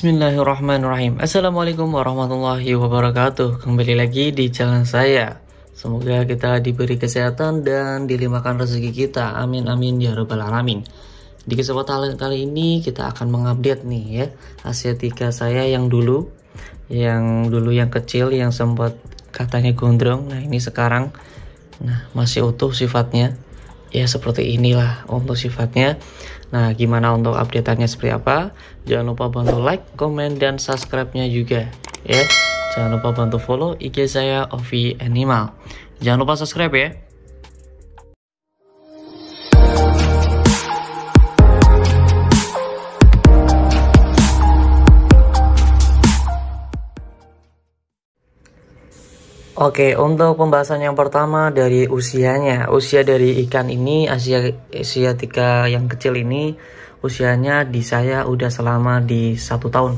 Bismillahirrahmanirrahim. Assalamualaikum warahmatullahi wabarakatuh. Kembali lagi di channel saya. Semoga kita diberi kesehatan dan dilimpahkan rezeki kita. Amin amin ya rabbal alamin. Di kesempatan kali ini kita akan mengupdate nih ya Asiatica saya yang dulu yang kecil yang sempat katanya gondrong. Nah ini sekarang masih utuh sifatnya. Ya seperti inilah untuk sifatnya. Nah gimana untuk update-annya seperti apa? Jangan lupa bantu like, komen, dan subscribe-nya juga ya. Jangan lupa bantu follow IG saya Ovi Animal. Jangan lupa subscribe ya. Oke, untuk pembahasan yang pertama dari usianya. Usia dari ikan ini, Asiatica yang kecil ini, usianya di saya udah selama di 1 tahun.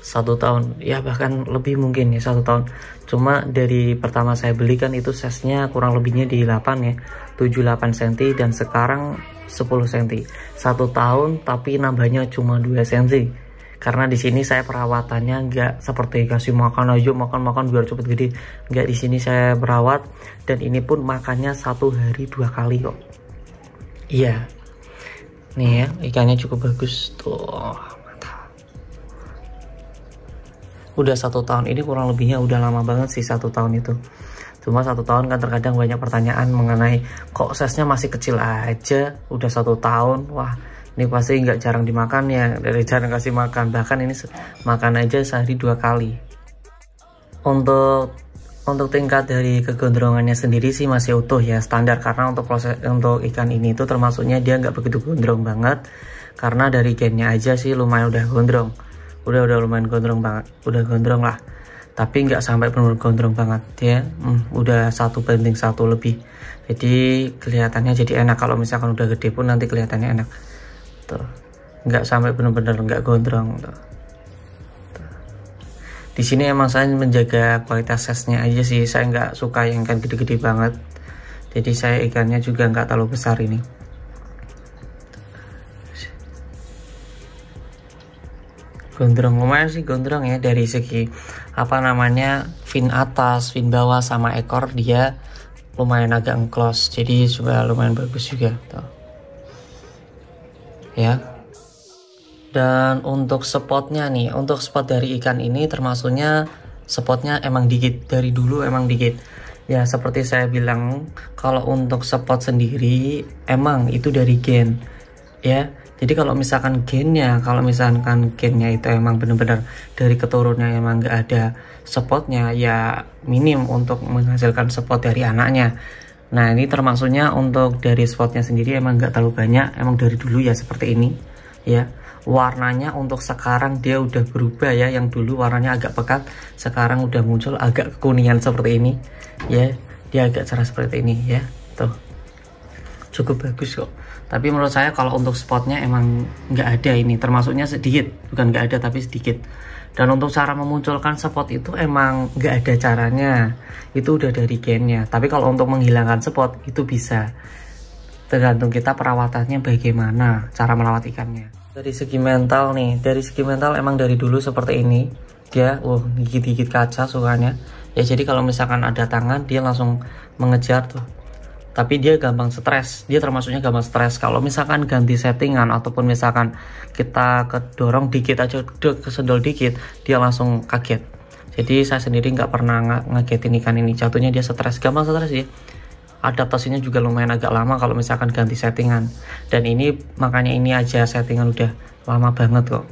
1 tahun, ya bahkan lebih mungkin ya 1 tahun. Cuma dari pertama saya belikan itu size-nya kurang lebihnya di 8 ya, 7-8 cm dan sekarang 10 cm. 1 tahun tapi nambahnya cuma 2 cm. Karena di sini saya perawatannya nggak seperti kasih makan aja makan biar cepet gede. Nggak, di sini saya berawat dan ini pun makannya 1 hari 2 kali kok. Iya, nih ya ikannya cukup bagus tuh, mantap. Udah 1 tahun ini kurang lebihnya udah lama banget sih 1 tahun itu. Cuma 1 tahun kan terkadang banyak pertanyaan mengenai kok size-nya masih kecil aja udah 1 tahun. Wah, ini pasti nggak jarang dimakan ya, dari jarang kasih makan, bahkan ini makan aja sehari 2 kali. Untuk tingkat dari kegondrongannya sendiri sih masih utuh ya, standar, karena untuk ikan ini tuh termasuknya dia nggak begitu gondrong banget, karena dari gennya aja sih lumayan udah gondrong, udah lumayan gondrong banget, udah gondrong lah, tapi nggak sampai benar gondrong banget ya, udah 1 banding 1 lebih, jadi kelihatannya jadi enak. Kalau misalkan udah gede pun nanti kelihatannya enak. Tuh, nggak sampai bener-bener nggak gondrong tuh. Di sini emang saya menjaga kualitas size-nya aja sih, saya nggak suka yang ikan gede-gede banget, jadi saya ikannya juga nggak terlalu besar ini. Gondrong, lumayan sih gondrong ya, dari segi apa namanya fin atas, fin bawah sama ekor dia lumayan agak enclose, jadi juga lumayan bagus juga tuh ya. Dan untuk spotnya nih, untuk spot dari ikan ini termasuknya spotnya emang dikit, dari dulu emang dikit ya. Seperti saya bilang, kalau untuk spot sendiri emang itu dari gen ya. Jadi kalau misalkan gennya itu emang bener-bener dari keturunannya emang nggak ada spotnya ya, minim untuk menghasilkan spot dari anaknya. Nah ini termasuknya untuk dari spotnya sendiri emang nggak terlalu banyak, emang dari dulu ya seperti ini ya. Warnanya untuk sekarang dia udah berubah ya, yang dulu warnanya agak pekat, sekarang udah muncul agak kekuningan seperti ini ya, dia agak cerah seperti ini ya, tuh cukup bagus kok. Tapi menurut saya kalau untuk spotnya emang nggak ada, ini termasuknya sedikit, bukan nggak ada tapi sedikit. Dan untuk cara memunculkan spot itu emang nggak ada caranya, itu udah dari gennya. Tapi kalau untuk menghilangkan spot itu bisa, tergantung kita perawatannya bagaimana, cara merawat ikannya. Dari segi mental nih, dari segi mental emang dari dulu seperti ini dia, gigit-gigit kaca sukanya ya. Jadi kalau misalkan ada tangan dia langsung mengejar tuh. Tapi dia gampang stres, dia termasuknya gampang stres. Kalau misalkan ganti settingan ataupun misalkan kita kedorong dikit aja, kesedol dikit, dia langsung kaget. Jadi saya sendiri nggak pernah ngagetin ikan ini, jatuhnya dia stres, gampang stres ya. Adaptasinya juga lumayan agak lama kalau misalkan ganti settingan. Dan ini makanya ini aja settingan udah lama banget kok.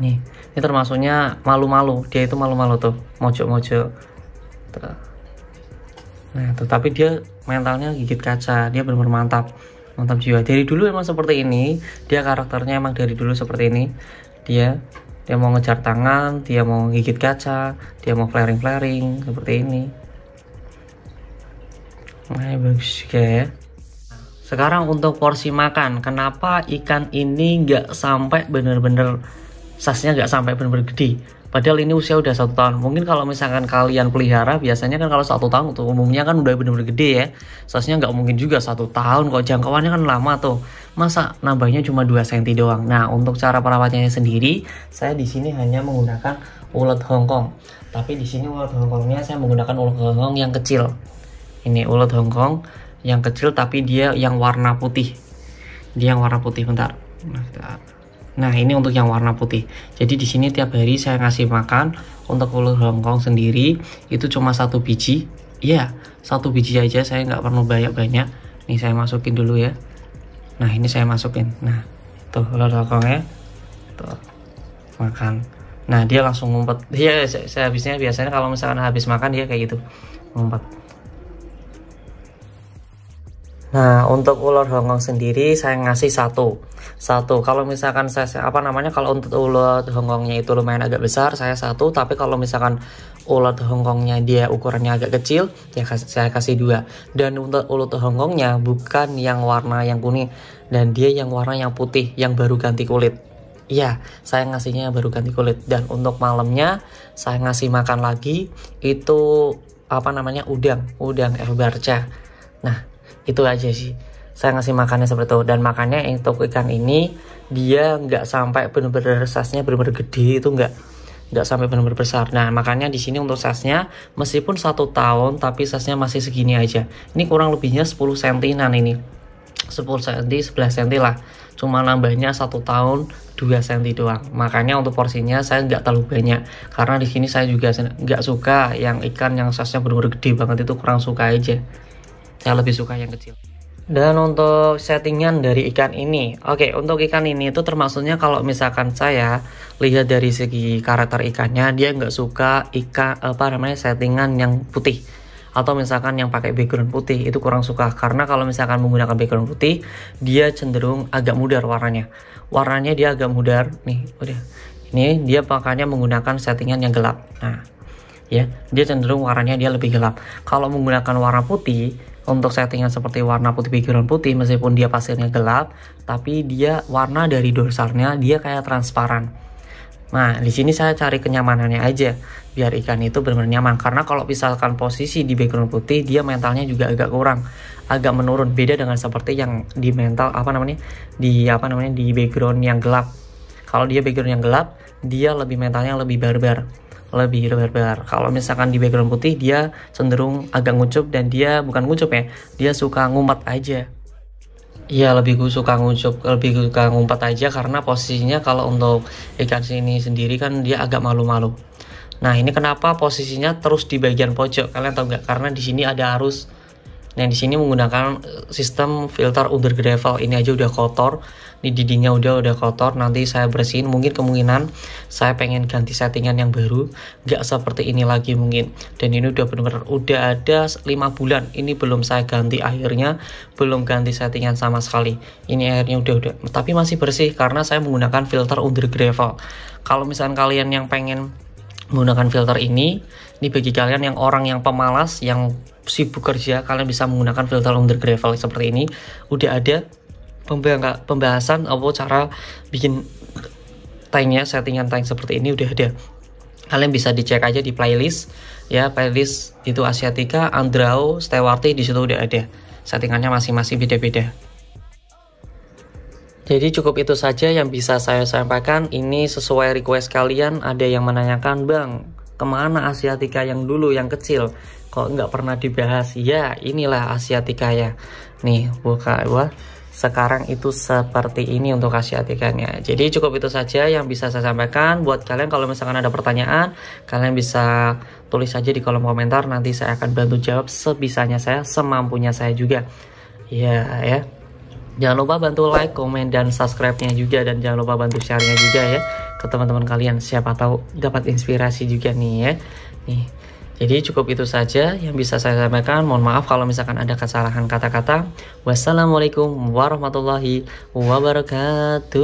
Nih, ini termasuknya malu-malu, dia itu malu-malu tuh, mojok-mojok. Nah, tetapi dia mentalnya gigit kaca, dia benar-benar mantap jiwa. Dari dulu emang seperti ini, dia karakternya emang dari dulu seperti ini. Dia mau ngejar tangan, dia mau gigit kaca, dia mau flaring seperti ini. Nah, bagus juga ya. Sekarang untuk porsi makan, kenapa ikan ini nggak sampai bener-bener size-nya nggak sampai bener-bener gede? Padahal ini usia udah 1 tahun. Mungkin kalau misalkan kalian pelihara, biasanya kan kalau 1 tahun untuk umumnya kan udah bener-bener gede ya. Seharusnya nggak mungkin juga 1 tahun, kok jangkauannya kan lama tuh. Masa nambahnya cuma 2 cm doang. Nah, untuk cara perawatnya sendiri, saya di sini hanya menggunakan ulet Hongkong. Tapi di sini ulet Hongkongnya saya menggunakan ulet Hongkong yang kecil. Ini ulet Hongkong yang kecil tapi dia yang warna putih. Dia yang warna putih, bentar. Nah, ini untuk yang warna putih. Jadi di sini tiap hari saya ngasih makan untuk ulet Hongkong sendiri itu cuma 1 biji. Iya, 1 biji aja, saya nggak perlu banyak-banyak. Nih saya masukin dulu ya. Nah, ini saya masukin. Nah, tuh ulet Hongkongnya. Tuh. Makan. Nah, dia langsung ngumpet. Dia saya habisnya biasanya kalau misalkan habis makan dia kayak gitu. Ngumpet. Nah, untuk ular Hongkong sendiri saya ngasih satu. Kalau misalkan kalau untuk ular Hongkongnya itu lumayan agak besar, saya 1. Tapi kalau misalkan ular Hongkongnya dia ukurannya agak kecil, ya saya kasih 2. Dan untuk ular Hongkongnya bukan yang warna yang kuning, dan dia yang warna yang putih, yang baru ganti kulit. Iya, saya ngasihnya baru ganti kulit. Dan untuk malamnya saya ngasih makan lagi itu udang elbarca. Nah, itu aja sih, saya ngasih makannya seperti itu. Dan makannya untuk ikan ini dia nggak sampai bener-bener size-nya bener-bener gede, itu nggak sampai bener-bener besar. Nah, makanya di sini untuk size-nya meskipun 1 tahun tapi size-nya masih segini aja. Ini kurang lebihnya 10 cm-an ini, 10 cm 11 cm lah, cuma nambahnya 1 tahun 2 cm doang. Makanya untuk porsinya saya nggak terlalu banyak, karena di sini saya juga nggak suka yang ikan yang size-nya bener-bener gede banget, itu kurang suka aja. Saya lebih suka yang kecil. Dan untuk settingan dari ikan ini, oke, untuk ikan ini itu termasuknya kalau misalkan saya lihat dari segi karakter ikannya, dia nggak suka settingan yang putih, atau misalkan yang pakai background putih, itu kurang suka. Karena kalau misalkan menggunakan background putih, dia cenderung agak mudar warnanya dia agak mudar. Nih udah, ini dia makanya menggunakan settingan yang gelap. Nah ya, dia cenderung warnanya dia lebih gelap. Kalau menggunakan warna putih, untuk settingan seperti warna putih background putih, meskipun dia pasirnya gelap, tapi dia warna dari dorsalnya dia kayak transparan. Nah, di sini saya cari kenyamanannya aja, biar ikan itu benar-benar nyaman. Karena kalau misalkan posisi di background putih, dia mentalnya juga agak kurang, agak menurun. Beda dengan seperti yang di di background yang gelap. Kalau dia background yang gelap, dia mentalnya lebih barbar. Kalau misalkan di background putih, dia cenderung agak ngucup, dan dia bukan ngucup ya, dia suka ngumpet aja. Iya, lebih suka ngumpet aja, karena posisinya kalau untuk ikan sini sendiri kan dia agak malu-malu. Nah, ini kenapa posisinya terus di bagian pojok, kalian tahu nggak? Karena di sini ada arus. Nah, di sini menggunakan sistem filter under gravel. Ini aja udah kotor, di dindingnya udah kotor. Nanti saya bersihin, mungkin kemungkinan saya pengen ganti settingan yang baru, nggak seperti ini lagi mungkin. Dan ini udah bener-bener udah ada 5 bulan, ini belum saya ganti airnya, belum ganti settingan sama sekali. Ini airnya udah tapi masih bersih karena saya menggunakan filter under gravel. Kalau misalkan kalian yang pengen menggunakan filter ini bagi kalian yang orang yang pemalas, yang sibuk kerja, kalian bisa menggunakan filter under gravel seperti ini. Udah ada pembahasan cara bikin tanknya, settingan tank seperti ini udah ada. Kalian bisa dicek aja di playlist ya, playlist itu Asiatica, Andrao, Stewarty, di situ udah ada settingannya, masing-masing beda-beda. Jadi cukup itu saja yang bisa saya sampaikan. Ini sesuai request kalian. Ada yang menanyakan, Bang, kemana Asiatica yang dulu yang kecil, kok nggak pernah dibahas? Ya, inilah Asiatica ya. Nih, sekarang itu seperti ini untuk Asiaticanya. Jadi cukup itu saja yang bisa saya sampaikan. Buat kalian kalau misalkan ada pertanyaan, kalian bisa tulis saja di kolom komentar. Nanti saya akan bantu jawab sebisanya saya, semampunya saya juga. Ya. Jangan lupa bantu like, komen, dan subscribe-nya juga. Dan jangan lupa bantu share-nya juga ya ke teman-teman kalian. Siapa tahu dapat inspirasi juga nih ya. Jadi cukup itu saja yang bisa saya sampaikan. Mohon maaf kalau misalkan ada kesalahan kata-kata. Wassalamualaikum warahmatullahi wabarakatuh.